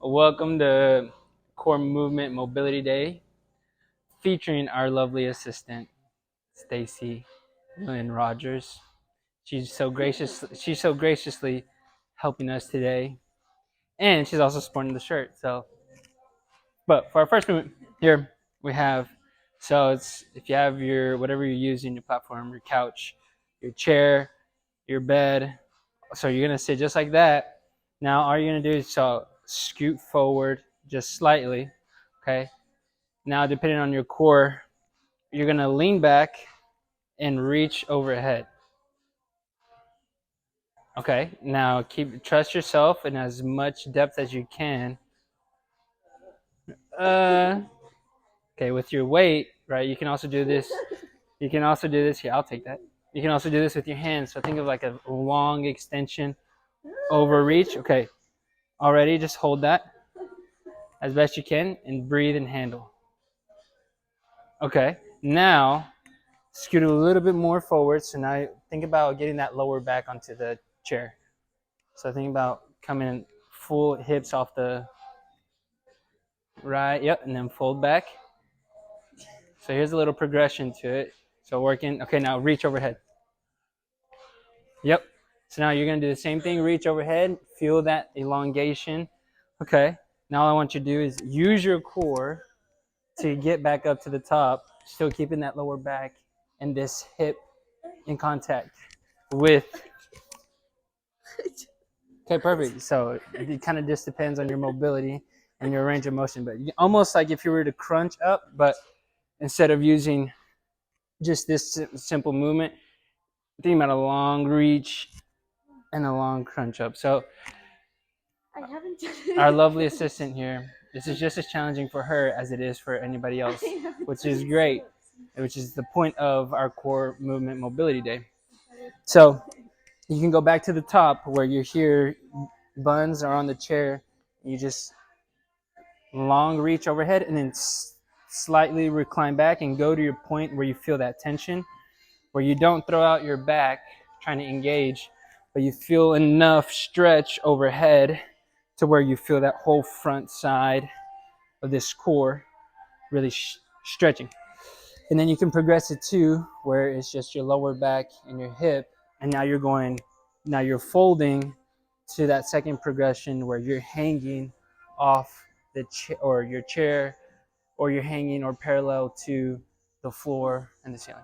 Welcome to Core Movement Mobility Day, featuring our lovely assistant, Stacy Lynn Rogers. She's so graciously helping us today, and she's also sporting the shirt. But for our first movement here, we have. So it's if you have your whatever you're using, your platform, your couch, your chair, your bed. So you're gonna sit just like that. Now all you're gonna do is scoot forward just slightly. Okay. Now depending on your core, you're gonna lean back and reach overhead. Okay. Now trust yourself in as much depth as you can. Okay, with your weight, right? You can also do this. You can also do this. Here, I'll take that. You can also do this with your hands. So think of like a long extension over reach. Okay. Already, just hold that as best you can and breathe and handle. Okay. Now, scoot a little bit more forward. So now think about getting that lower back onto the chair. So think about coming in full hips off the right. Yep. And then fold back. So here's a little progression to it. So working. Okay. Now reach overhead. Yep. So now you're going to do the same thing. Reach overhead. Feel that elongation. Okay. Now all I want you to do is use your core to get back up to the top, still keeping that lower back and this hip in contact with. Okay, perfect. So it kind of just depends on your mobility and your range of motion, but almost like if you were to crunch up, but instead of using just this simple movement, think about a long reach and a long crunch up. So I haven't our lovely assistant here, this is just as challenging for her as it is for anybody else, which is great, which is the point of our Core Movement Mobility Day. So you can go back to the top where you're here, buns are on the chair. You just long reach overhead and then slightly recline back and go to your point where you feel that tension, where you don't throw out your back trying to engage, but you feel enough stretch overhead to where you feel that whole front side of this core really stretching. And then you can progress it to where it's just your lower back and your hip, and now you're folding to that second progression where you're hanging off or your chair, or you're hanging or parallel to the floor and the ceiling.